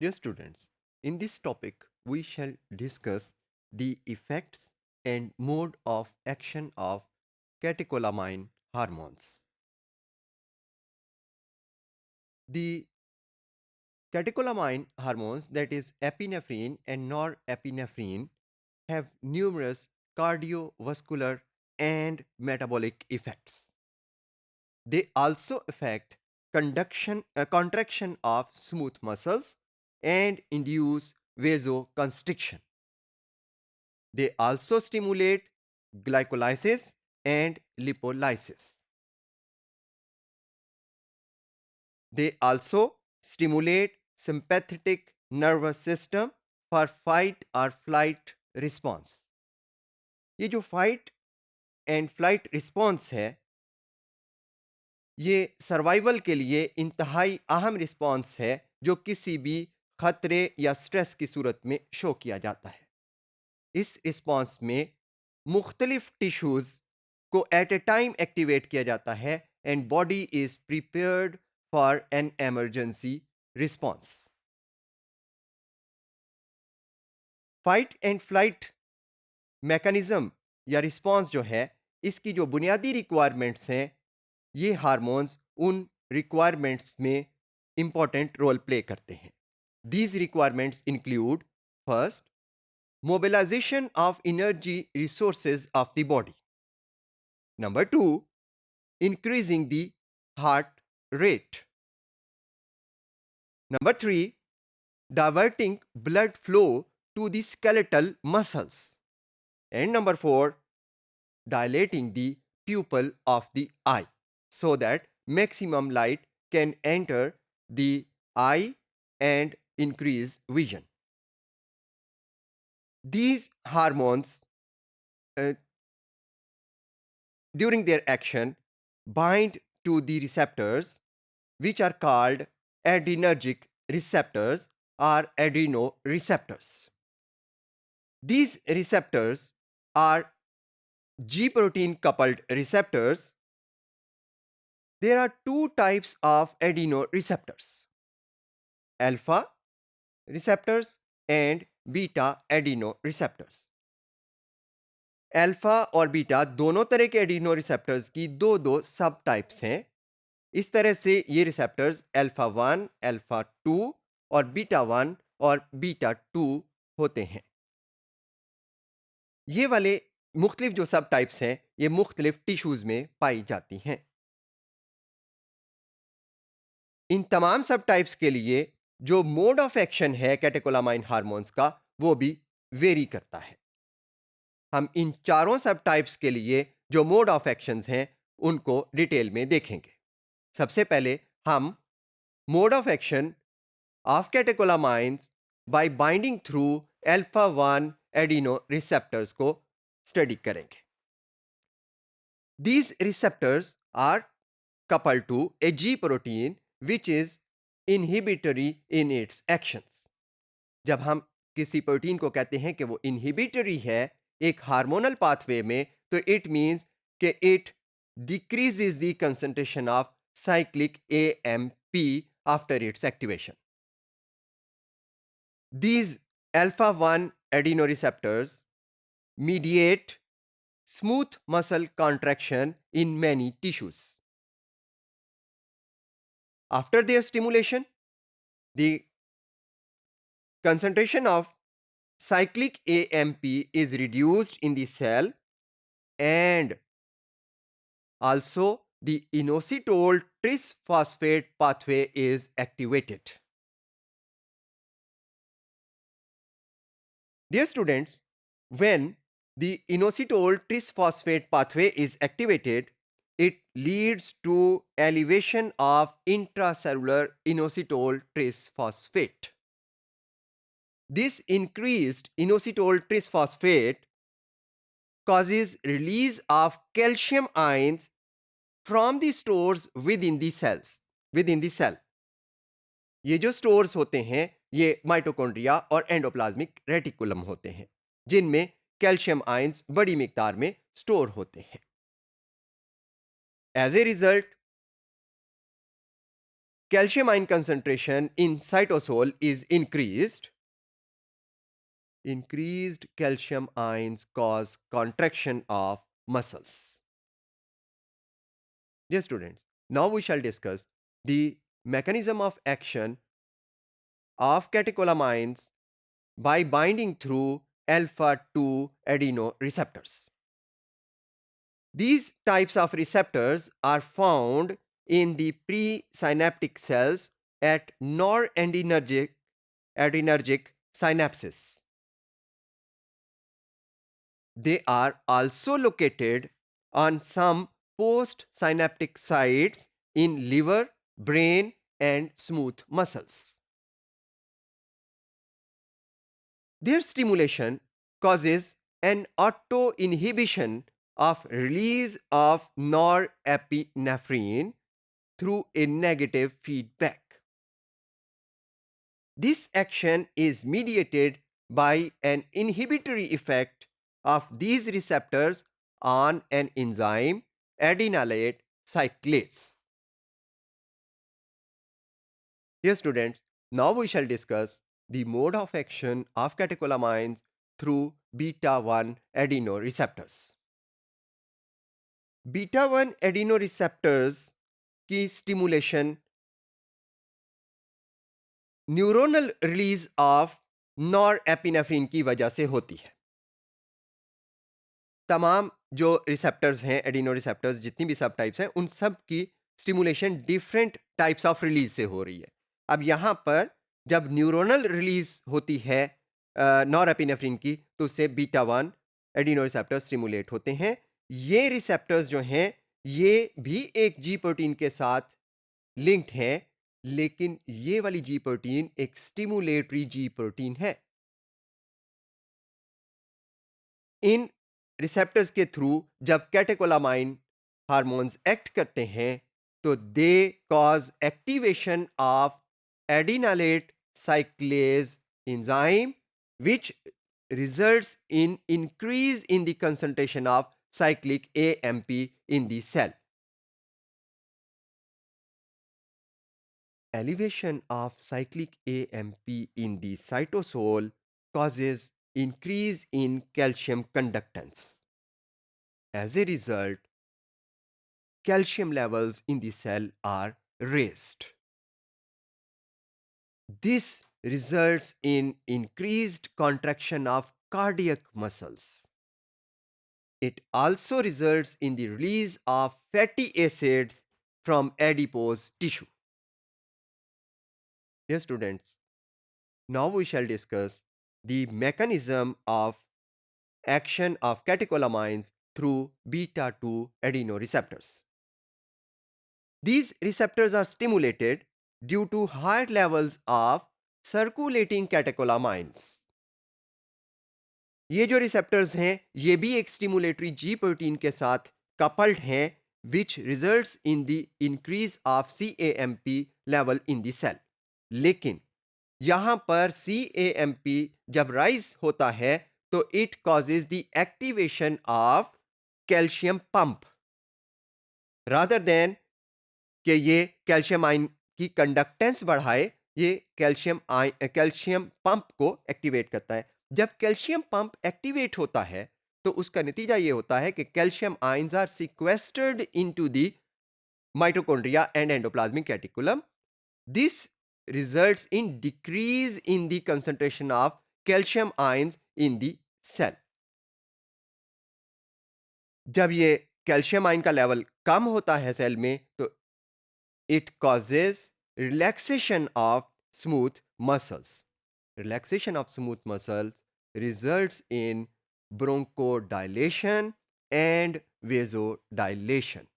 Dear students, in this topic we shall discuss the effects and mode of action of catecholamine hormones. The catecholamine hormones, that is epinephrine and norepinephrine, have numerous cardiovascular and metabolic effects. They also affect contraction of smooth muscles and induce vasoconstriction. They also stimulate glycolysis and lipolysis. They also stimulate sympathetic nervous system for fight or flight response. ये जो fight and flight response है, ये survival के लिए इंतहाई अहम response है जो किसी भी खतरे या स्ट्रेस की सूरत में शो किया जाता है. इस रिस्पॉन्स में मुख्तलिफ टिश्यूज को एट ए टाइम एक्टिवेट किया जाता है and body is prepared for an emergency response. Fight and flight mechanism या रिस्पॉन्स जो है, इसकी जो बुनियादी रिक्वायरमेंट्स हैं, ये हार्मोन्स उन रिक्वायरमेंट्स में इंपॉर्टेंट रोल प्ले करते हैं. These requirements include first, mobilization of energy resources of the body. Number 2, increasing the heart rate. Number 3, diverting blood flow to the skeletal muscles. And number 4, dilating the pupil of the eye so that maximum light can enter the eye and increase vision. These hormones during their action bind to the receptors which are called adrenergic receptors or adrenoreceptors. These receptors are G protein coupled receptors. There are two types of adrenoreceptors: alpha receptors and beta adrenoreceptors. Alpha और beta दोनों तरह के adeno receptors की दो दो सब types हैं. इस तरह से ये रिसेप्टर्स अल्फा 1, अल्फा 2 और बीटा 1 और बीटा 2 होते हैं. ये वाले मुख्तलिफ जो सब टाइप्स हैं, ये मुख्तलिफ टिश्यूज में पाई जाती हैं. इन तमाम सब टाइप्स के लिए जो मोड ऑफ एक्शन है कैटेकोलामाइन हार्मोन्स का, वो भी वेरी करता है. हम इन चारों सब टाइप्स के लिए जो मोड ऑफ एक्शंस हैं, उनको डिटेल में देखेंगे. सबसे पहले हम mode of action of catecholamines bye binding through alpha 1 adeno receptors को स्टडी करेंगे. These receptors are coupled to a G protein which is inhibitory in its actions. जब हम किसी प्रोटीन को कहते हैं कि वो इनहिबिटरी है एक हार्मोनल पाथवे में, तो इट मींस कि it decreases the concentration of cyclic AMP after its activation. These alpha 1 adrenoreceptors mediate smooth muscle contraction in many tissues. After their stimulation, the concentration of cyclic AMP is reduced in the cell and also the inositol trisphosphate pathway is activated. Dear students, when the inositol trisphosphate pathway is activated, it leads to elevation of intracellular inositol trisphosphate. This increased inositol trisphosphate causes release of calcium ions from the stores within the cell. ये जो stores होते हैं, ये mitochondria और endoplasmic reticulum होते हैं, जिनमें calcium ions बड़ी मिकदार में स्टोर होते हैं. As a result, calcium ion concentration in cytosol is increased. Increased calcium ions cause contraction of muscles. Dear students, now we shall discuss the mechanism of action of catecholamines by binding through alpha 2 adenoreceptors. These types of receptors are found in the presynaptic cells at noradrenergic synapses. They are also located on some postsynaptic sites in liver, brain, and smooth muscles. Their stimulation causes an auto-inhibition of release of norepinephrine through a negative feedback. This action is mediated by an inhibitory effect of these receptors on an enzyme, adenylate cyclase. Dear students, now we shall discuss the mode of action of catecholamines through beta 1 adenoreceptors. Beta 1 adenoreceptors की stimulation neuronal release of norepinephrine की वजह से होती है. तमाम जो receptors हैं, adeno receptors, जितनी भी सब टाइप्स हैं, उन सब की stimulation different types of release से हो रही है. अब यहाँ पर जब न्यूरोनल रिलीज होती है नॉरएपिनेफ्रिन की, तो उससे बीटा 1 एडिनो रिसेप्टर्स स्टिमुलेट होते हैं. ये रिसेप्टर्स जो हैं, ये भी एक जी प्रोटीन के साथ लिंक्ड हैं, लेकिन ये वाली जी प्रोटीन एक स्टिमुलेटरी जी प्रोटीन है. इन रिसेप्टर्स के थ्रू जब कैटेकोलामाइन हार्मोन्स एक्ट करते हैं, तो they cause activation of adenylate cyclase enzyme which results in increase in the concentration of cyclic AMP in the cell. Elevation of cyclic AMP in the cytosol causes increase in calcium conductance. As a result, calcium levels in the cell are raised. This results in increased contraction of cardiac muscles. It also results in the release of fatty acids from adipose tissue. Dear students, now we shall discuss the mechanism of action of catecholamines through beta 2 adenoreceptors. These receptors are stimulated due to higher levels of circulating catecholamines. ये जो receptors हैं, ये भी एक stimulatory G protein के साथ coupled हैं, which results in the increase of CAMP level in the cell. लेकिन यहां पर CAMP जब राइज होता है, तो it causes the activation of calcium pump rather than कि ये कैल्शियम आयन की कंडक्टेंस बढ़ाए. ये कैल्शियम पंप को एक्टिवेट करता है. जब कैल्शियम पंप एक्टिवेट होता है, तो उसका नतीजा ये होता है कि calcium ions are sequestered into the mitochondria and endoplasmic reticulum. This results in decrease in the concentration of calcium ions in the cell. जब ये कैल्शियम आयन का लेवल कम होता है सेल में, तो it causes relaxation of smooth muscles. Relaxation of smooth muscles results in bronchodilation and vasodilation.